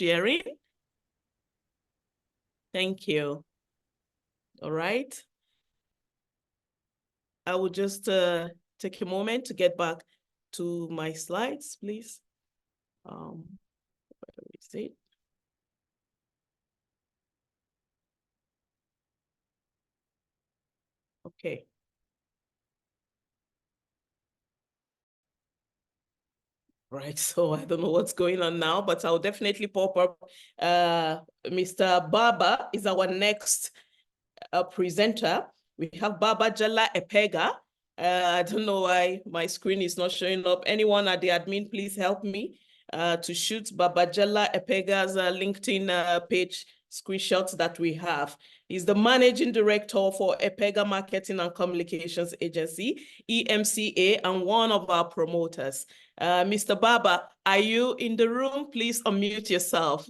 sharing. Thank you. All right. I will just take a moment to get back to my slides, please. Where is it? Okay. Right, so I don't know what's going on now, but I'll definitely pop up. Mr. Baba is our next presenter. We have Baba Jallah Epega. I don't know why my screen is not showing up. Anyone at the admin, please help me to shoot Baba Jallah Epega's LinkedIn page screenshots that we have. He's the managing director for Epega Marketing and Communications Agency, EMCA, and one of our promoters. Mr. Baba, are you in the room? Please unmute yourself.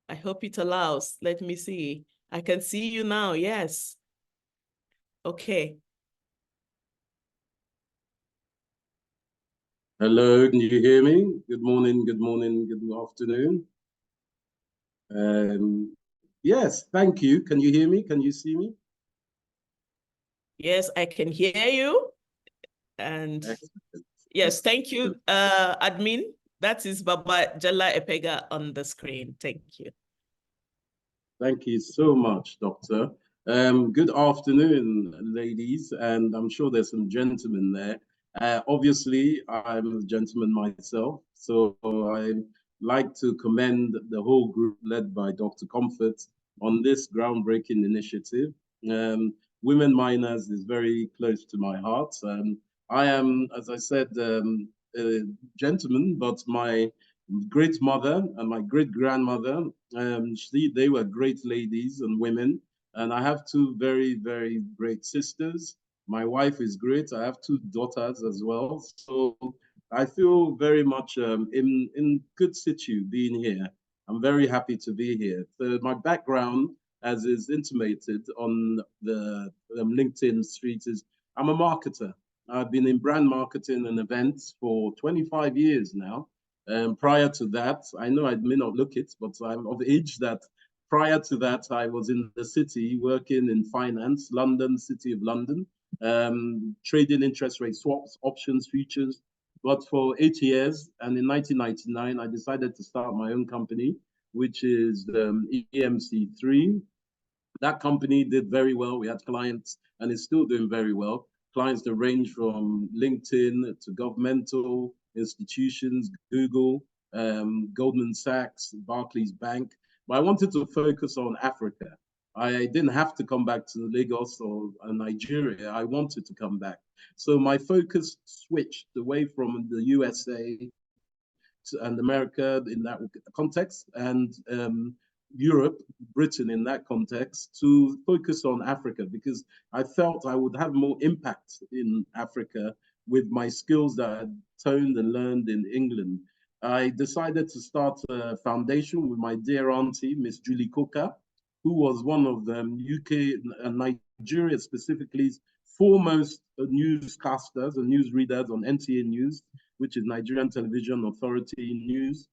I hope it allows. Let me see. I can see you now, yes. Okay. Hello, can you hear me? Good morning, good afternoon. Yes, thank you. Can you hear me? Can you see me? Yes, I can hear you. And excellent. Yes, thank you, admin. That is Baba Jallah Epega on the screen. Thank you. Thank you so much, Doctor. Good afternoon, ladies, and I'm sure there's some gentlemen there. Obviously, I'm a gentleman myself, so I'd like to commend the whole group led by Dr. Comfort on this groundbreaking initiative. Women miners is very close to my heart. I am, as I said, a gentleman, but my great mother and my great grandmother, they were great ladies and women. And I have two very, very great sisters. My wife is great. I have two daughters as well. So I feel very much in good situ being here. I'm very happy to be here. So my background, as is intimated on the LinkedIn street, is I'm a marketer. I've been in brand marketing and events for 25 years now. Prior to that, I know I may not look it, but I'm of age that prior to that, I was in the city working in finance, London, City of London, trading interest rate swaps, options, futures. But for 8 years, and in 1999, I decided to start my own company, which is EMC3. That company did very well. We had clients, and it's still doing very well. Clients that range from LinkedIn to governmental institutions, Google, Goldman Sachs, Barclays Bank. But I wanted to focus on Africa. I didn't have to come back to Lagos or Nigeria. I wanted to come back. So my focus switched away from the USA and America in that context, and Europe, Britain in that context, to focus on Africa, because I felt I would have more impact in Africa with my skills that I had honed and learned in England. I decided to start a foundation with my dear auntie, Miss Julie Coker, who was one of the UK and Nigeria specifically foremost newscasters and newsreaders on NTA News, which is Nigerian Television Authority News.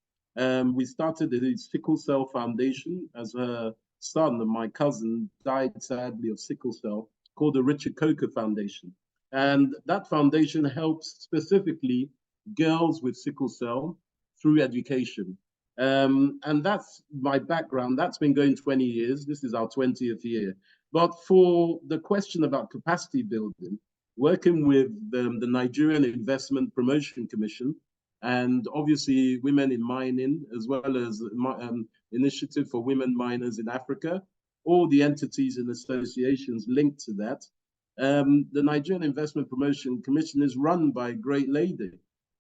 We started the Sickle Cell Foundation as her son and my cousin died sadly of sickle cell, called the Richard Coker Foundation. And that foundation helps specifically girls with sickle cell through education. And that's my background. That's been going 20 years. This is our 20th year. But for the question about capacity building, working with the Nigerian Investment Promotion Commission, and obviously women in mining, as well as Initiative for Women Miners in Africa, all the entities and associations linked to that. The Nigerian Investment Promotion Commission is run by a great lady.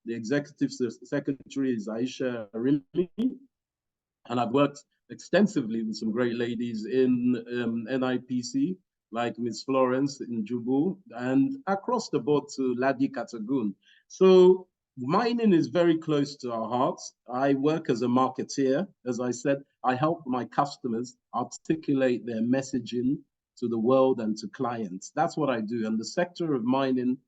The executive secretary is Aisha Arimi, and I've worked extensively with some great ladies in NIPC, like Ms. Florence in Jubu, and across the board to Ladi Katagun. So mining is very close to our hearts. I work as a marketeer. As I said, I help my customers articulate their messaging to the world and to clients. That's what I do. And the sector of mining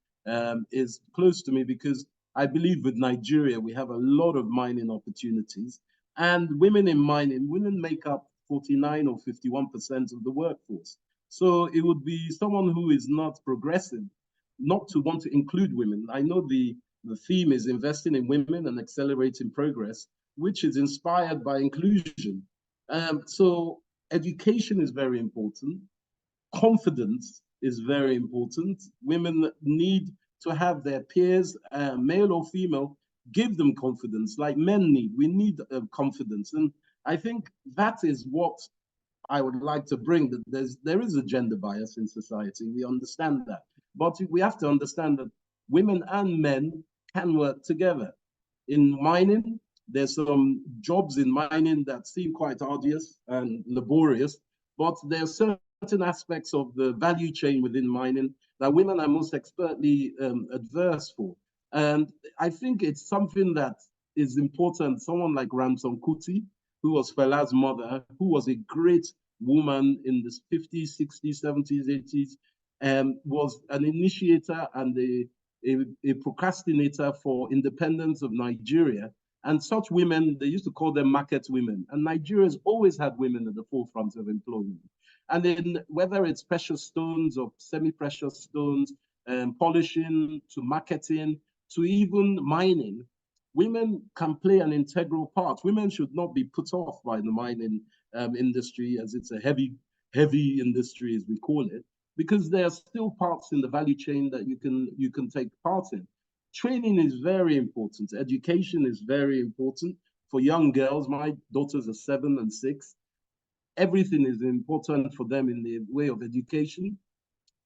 is close to me because I believe with Nigeria, we have a lot of mining opportunities. And women in mining, women make up 49 or 51% of the workforce. So it would be someone who is not progressive not to want to include women. I know the theme is investing in women and accelerating progress, which is inspired by inclusion. So education is very important. Confidence is very important. Women need to have their peers, male or female, give them confidence like men need. We need confidence. And I think that is what I would like to bring. That there is a gender bias in society. We understand that. But we have to understand that women and men can work together. In mining, there's some jobs in mining that seem quite arduous and laborious, but there are certain aspects of the value chain within mining that women are most expertly adverse for. And I think it's something that is important. Someone like Ramson Kuti, who was Fela's mother, who was a great woman in the 50s, 60s, 70s, 80s, was an initiator and a procrastinator for independence of Nigeria. And such women, they used to call them market women. And Nigeria's always had women at the forefront of employment. And then whether it's precious stones or semi-precious stones, polishing to marketing to even mining, women can play an integral part. Women should not be put off by the mining industry, as it's a heavy industry, as we call it, because there are still parts in the value chain that you can take part in. Training is very important. Education is very important for young girls. My daughters are 7 and 6. Everything is important for them in the way of education.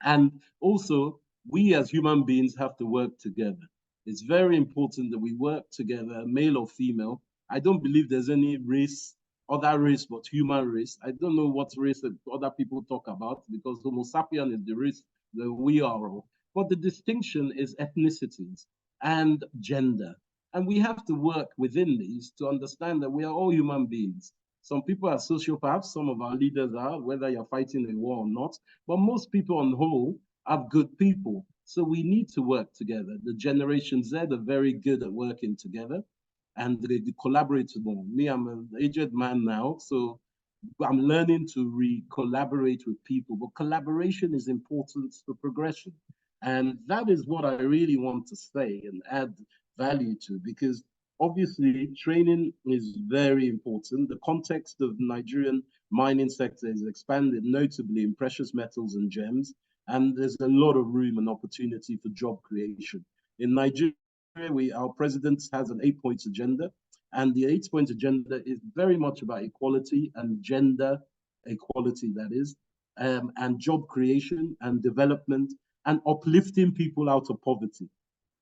And also, we as human beings have to work together. It's very important that we work together, male or female. I don't believe there's any race, other race, but human race. I don't know what race that other people talk about, because Homo sapien is the race that we are all. But the distinction is ethnicities and gender. And we have to work within these to understand that we are all human beings. Some people are sociopaths, some of our leaders are, whether you're fighting a war or not. But most people on the whole are good people. So we need to work together. The Generation Z are very good at working together, and they collaborate more. Me, I'm an aged man now, so I'm learning to collaborate with people. But collaboration is important for progression. And that is what I really want to say and add value to, because obviously training is very important. The context of the Nigerian mining sector is expanded notably in precious metals and gems, and there's a lot of room and opportunity for job creation. In Nigeria, our president has an 8-point agenda, and the 8-point agenda is very much about equality and gender equality, that is, and job creation and development and uplifting people out of poverty.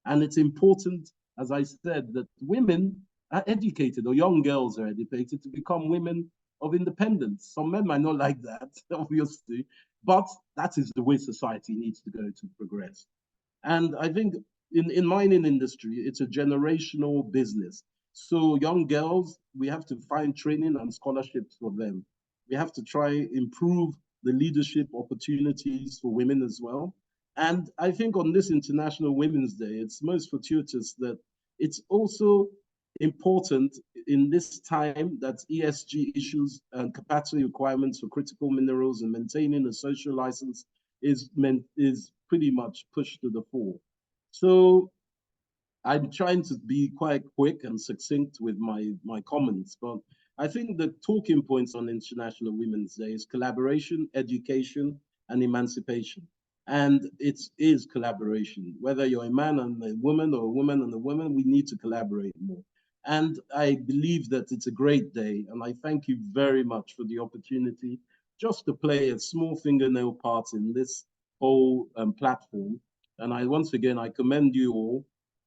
And it's important, as I said, that women are educated, or young girls are educated to become women of independence. Some men might not like that, obviously, but that is the way society needs to go to progress. And I think in mining industry, it's a generational business. So young girls, we have to find training and scholarships for them. We have to try improve the leadership opportunities for women as well. And I think on this International Women's Day, it's most fortuitous that it's also important in this time that ESG issues and capacity requirements for critical minerals and maintaining a social license is pretty much pushed to the fore. So I'm trying to be quite quick and succinct with my comments, but I think the talking points on International Women's Day is collaboration, education, and emancipation. And it is collaboration. Whether you're a man and a woman or a woman and a woman, we need to collaborate more. And I believe that it's a great day. And I thank you very much for the opportunity just to play a small fingernail part in this whole platform. And once again, I commend you all.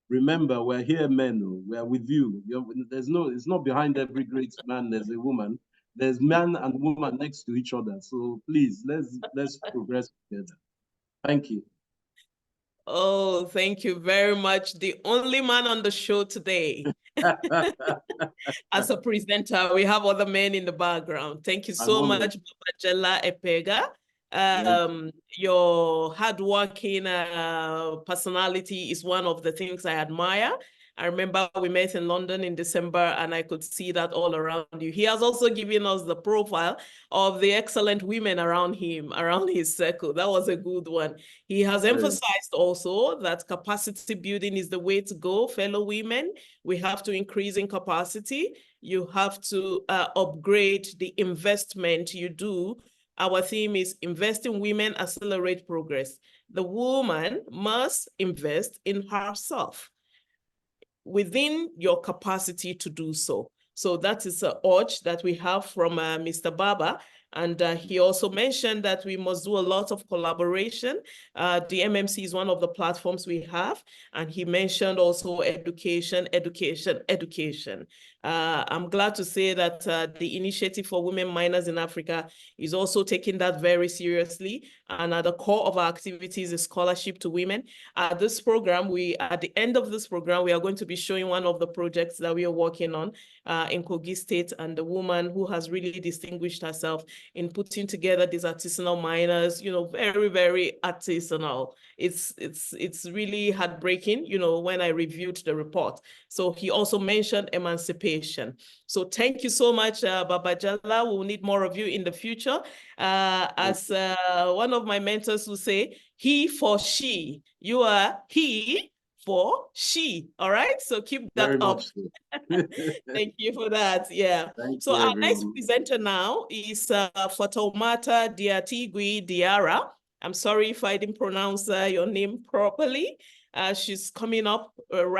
Remember, we're here, men. We're with you. It's not behind every great man there's a woman. There's man and woman next to each other. So please, let's progress together. Thank you. Oh, thank you very much. The only man on the show today. As a presenter, we have other men in the background. Thank you so much, Jallah Epega. Your hardworking personality is one of the things I admire. I remember we met in London in December, and I could see that all around you. He has also given us the profile of the excellent women around him, around his circle. That was a good one. He has emphasized also that capacity building is the way to go, fellow women. We have to increase in capacity. You have to upgrade the investment you do. Our theme is invest in women, accelerate progress. The woman must invest in herself within your capacity to do so. So that is an urge that we have from Mr. Baba. And he also mentioned that we must do a lot of collaboration. The MMC is one of the platforms we have. And he mentioned also education, education, education. I'm glad to say that the Initiative for Women Miners in Africa is also taking that very seriously. And at the core of our activities is scholarship to women. At this program, at the end of this program, we are going to be showing one of the projects that we are working on in Kogi State, and the woman who has really distinguished herself in putting together these artisanal miners, you know, very, very artisanal. It's really heartbreaking, you know, when I reviewed the report. So he also mentioned emancipation. So thank you so much, Baba Jallah. We'll need more of you in the future. As one of my mentors will say, he for she. You are he for she. All right. So keep that Very up. much so. Thank you for that. Yeah. Thank So you, our next everyone. presenter now is Fatoumata Diatigui Diarra. I'm sorry if I didn't pronounce your name properly. She's coming up right